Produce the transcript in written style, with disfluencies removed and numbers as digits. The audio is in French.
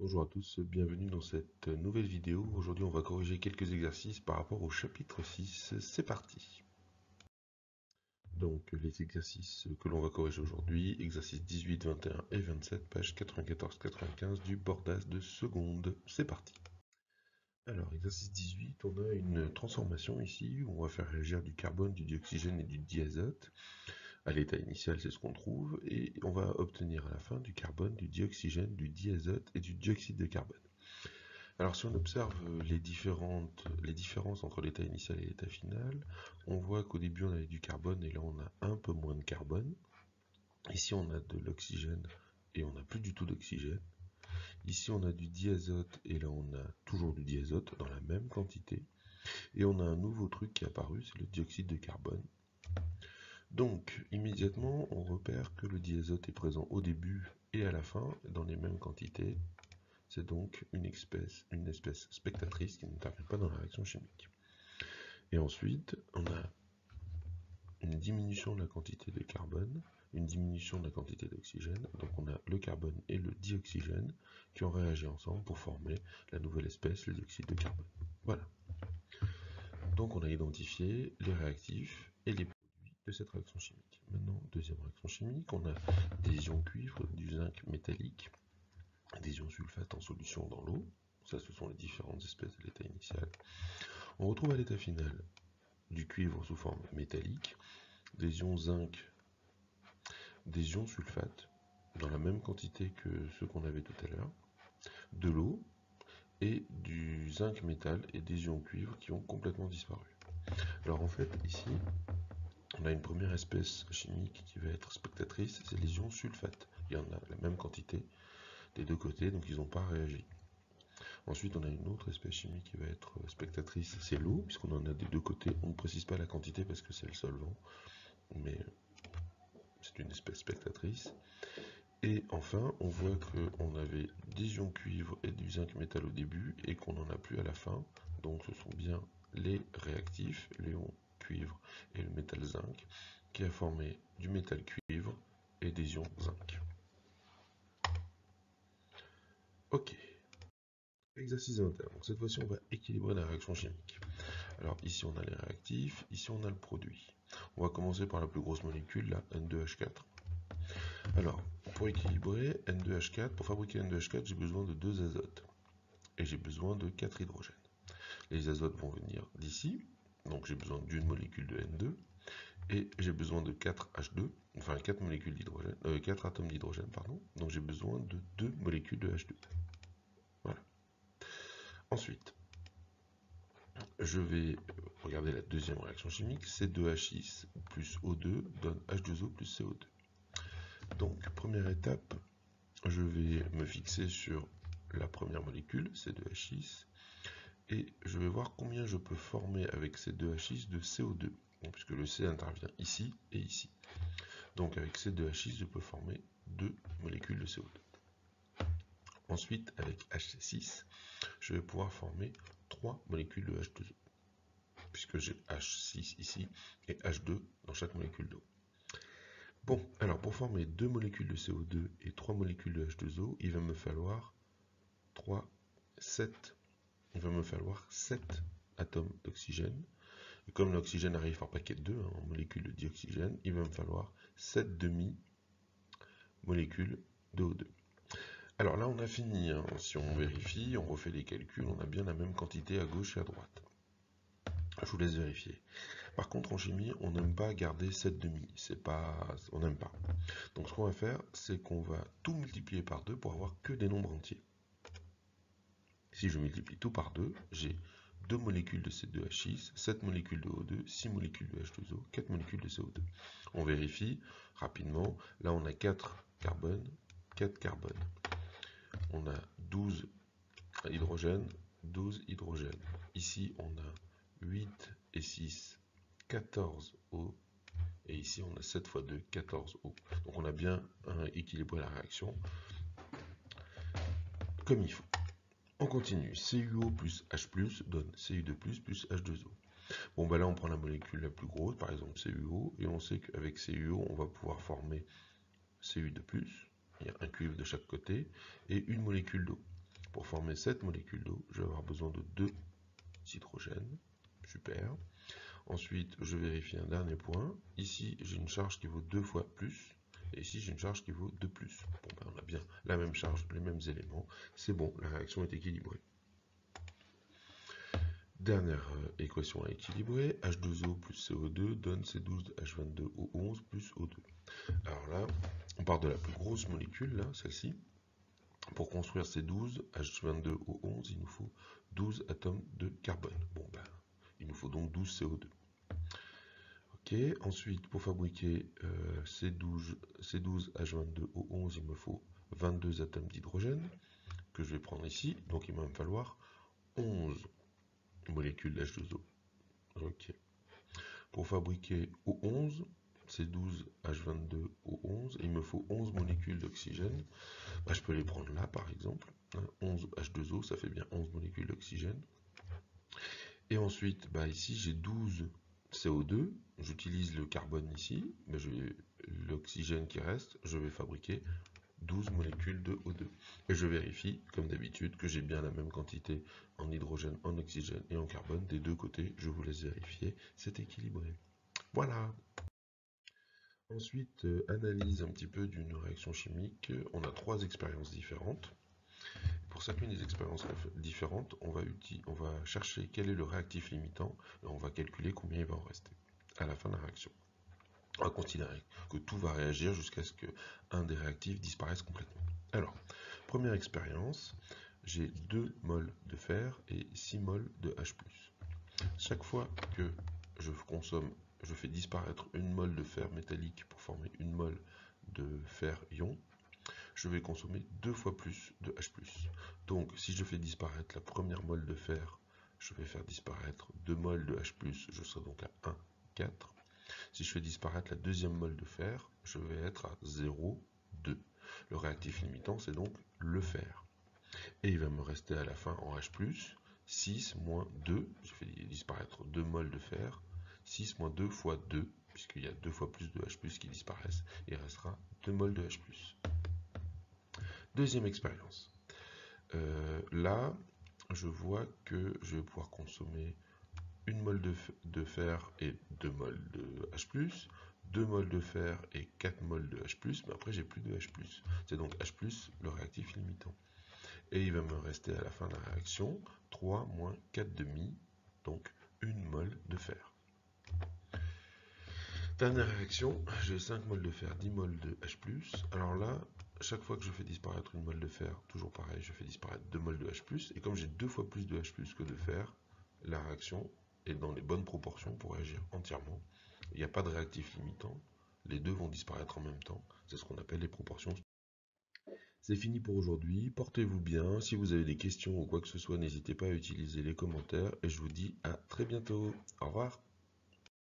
Bonjour à tous, bienvenue dans cette nouvelle vidéo. Aujourd'hui on va corriger quelques exercices par rapport au chapitre 6. C'est parti. Donc les exercices que l'on va corriger aujourd'hui, exercices 18, 21 et 27, page 94-95 du Bordas de seconde. C'est parti. Alors exercice 18, on a une transformation ici où on va faire réagir du carbone, du dioxygène et du diazote. À l'état initial, c'est ce qu'on trouve, et on va obtenir à la fin du carbone, du dioxygène, du diazote et du dioxyde de carbone. Alors si on observe les différences entre l'état initial et l'état final, on voit qu'au début on avait du carbone et là on a un peu moins de carbone. Ici on a de l'oxygène et on n'a plus du tout d'oxygène. Ici on a du diazote et là on a toujours du diazote dans la même quantité. Et on a un nouveau truc qui est apparu, c'est le dioxyde de carbone. Donc immédiatement on repère que le diazote est présent au début et à la fin dans les mêmes quantités. C'est donc une espèce spectatrice qui n'intervient pas dans la réaction chimique. Et ensuite, on a une diminution de la quantité de carbone, une diminution de la quantité d'oxygène. Donc on a le carbone et le dioxygène qui ont réagi ensemble pour former la nouvelle espèce, le dioxyde de carbone. Voilà. Donc on a identifié les réactifs et les produits de cette réaction chimique. Maintenant, deuxième réaction chimique, on a des ions cuivre, du zinc métallique, des ions sulfate en solution dans l'eau. Ça, ce sont les différentes espèces de l'état initial. On retrouve à l'état final du cuivre sous forme métallique, des ions zinc, des ions sulfate, dans la même quantité que ceux qu'on avait tout à l'heure, de l'eau, et du zinc métal et des ions cuivre qui ont complètement disparu. Alors en fait, ici, on a une première espèce chimique qui va être spectatrice, c'est les ions sulfate. Il y en a la même quantité des deux côtés, donc ils n'ont pas réagi. Ensuite, on a une autre espèce chimique qui va être spectatrice, c'est l'eau, puisqu'on en a des deux côtés. On ne précise pas la quantité parce que c'est le solvant, mais c'est une espèce spectatrice. Et enfin, on voit qu'on avait des ions cuivre et du zinc métal au début et qu'on n'en a plus à la fin. Donc ce sont bien les réactifs, l'ion cuivre et le métal zinc, qui a formé du métal cuivre et des ions zinc. Ok. Exercice 21. Donc cette fois-ci, on va équilibrer la réaction chimique. Alors ici, on a les réactifs, ici, on a le produit. On va commencer par la plus grosse molécule, la N2H4. Alors, pour équilibrer N2H4, pour fabriquer N2H4, j'ai besoin de 2 azotes. Et j'ai besoin de 4 hydrogènes. Les azotes vont venir d'ici. Donc j'ai besoin d'une molécule de N2. Et j'ai besoin de 4 H2, enfin 4 molécules d'hydrogène, 4 atomes d'hydrogène, pardon. Donc j'ai besoin de 2 molécules de H2. Voilà. Ensuite, je vais regarder la deuxième réaction chimique. C2H6 plus O2 donne H2O plus CO2. Donc, première étape, je vais me fixer sur la première molécule, C2H6, et je vais voir combien je peux former avec C2H6 de CO2, puisque le C intervient ici et ici. Donc avec C2H6, je peux former 2 molécules de CO2. Ensuite, avec HC6, je vais pouvoir former 3 molécules de H2O, puisque j'ai H6 ici et H2 dans chaque molécule d'eau. Bon, alors pour former 2 molécules de CO2 et 3 molécules de H2O, il va me falloir 7 atomes d'oxygène. Et comme l'oxygène arrive par paquet de 2, en molécules de dioxygène, il va me falloir 7 demi-molécules de O2. Alors là, on a fini. Si on vérifie, on refait les calculs, on a bien la même quantité à gauche et à droite. Je vous laisse vérifier. Par contre, en chimie, on n'aime pas garder 7 demi. On n'aime pas. Donc ce qu'on va faire, c'est qu'on va tout multiplier par 2 pour avoir que des nombres entiers. Si je multiplie tout par 2, j'ai 2 molécules de C2H6, 7 molécules de O2, 6 molécules de H2O, 4 molécules de CO2. On vérifie rapidement. Là, on a 4 carbones, 4 carbones. On a 12 hydrogènes, 12 hydrogènes. Ici, on a 8 et 6, 14 O. Et ici, on a 7 fois 2, 14 O. Donc, on a bien équilibré la réaction comme il faut. On continue. CuO plus H+, donne Cu2+, plus H2O. Bon, bah là, on prend la molécule la plus grosse, par exemple CuO, et on sait qu'avec CuO, on va pouvoir former Cu2+, il y a un cuivre de chaque côté, et une molécule d'eau. Pour former cette molécule d'eau, je vais avoir besoin de 2 hydrogènes. Super. Ensuite, je vérifie un dernier point. Ici, j'ai une charge qui vaut 2 fois plus. Et ici, j'ai une charge qui vaut 2 plus. Bon, ben, on a bien la même charge, les mêmes éléments. C'est bon, la réaction est équilibrée. Dernière équation à équilibrer, H2O plus CO2 donne C12H22O11 plus O2. Alors là, on part de la plus grosse molécule, là, celle-ci. Pour construire ces 12 H22O11, il nous faut 12 atomes de carbone. Bon, ben, il nous faut donc 12 CO2. Ok, ensuite, pour fabriquer C12 H22O11, il me faut 22 atomes d'hydrogène, que je vais prendre ici. Donc, il va me falloir 11 molécules d'H2O. Ok. Pour fabriquer O11, C12 H22O11, il me faut 11 molécules d'oxygène. Bah, je peux les prendre là, par exemple. 11 H2O, ça fait bien 11 molécules d'oxygène. Et ensuite, bah, ici, j'ai 12 CO2. J'utilise le carbone ici. Mais l'oxygène qui reste, je vais fabriquer 12 molécules de O2. Et je vérifie, comme d'habitude, que j'ai bien la même quantité en hydrogène, en oxygène et en carbone. Des deux côtés, je vous laisse vérifier. C'est équilibré. Voilà. Ensuite, analyse un petit peu d'une réaction chimique. On a 3 expériences différentes. Pour chacune des expériences différentes, on va chercher quel est le réactif limitant et on va calculer combien il va en rester à la fin de la réaction. On va considérer que tout va réagir jusqu'à ce qu'un des réactifs disparaisse complètement. Alors, première expérience, j'ai 2 mols de fer et 6 mols de H+. Chaque fois que je fais disparaître une mol de fer métallique pour former une mol de fer ion, je vais consommer 2 fois plus de H+. Donc, si je fais disparaître la première mol de fer, je vais faire disparaître 2 mols de H+, je serai donc à 1, 4. Si je fais disparaître la deuxième mol de fer, je vais être à 0, 2. Le réactif limitant, c'est donc le fer. Et il va me rester à la fin en H+, 6 moins 2, je fais disparaître 2 mols de fer, 6 moins 2 fois 2, puisqu'il y a 2 fois plus de H+, qui disparaissent, il restera 2 mols de H+. Deuxième expérience. Là, je vois que je vais pouvoir consommer une mol de fer et 2 mols de H+, 2 mols de fer et 4 mols de H+, mais après j'ai plus de H+. C'est donc H+, le réactif limitant. Et il va me rester à la fin de la réaction 3 moins 4 demi, donc 1 mol de fer. Dernière réaction, j'ai 5 mols de fer, 10 mols de H+. Alors là, chaque fois que je fais disparaître une mol de fer, toujours pareil, je fais disparaître 2 mols de H+. Et comme j'ai 2 fois plus de H+, que de fer, la réaction est dans les bonnes proportions pour réagir entièrement. Il n'y a pas de réactif limitant. Les deux vont disparaître en même temps. C'est ce qu'on appelle les proportions. C'est fini pour aujourd'hui. Portez-vous bien. Si vous avez des questions ou quoi que ce soit, n'hésitez pas à utiliser les commentaires. Et je vous dis à très bientôt. Au revoir.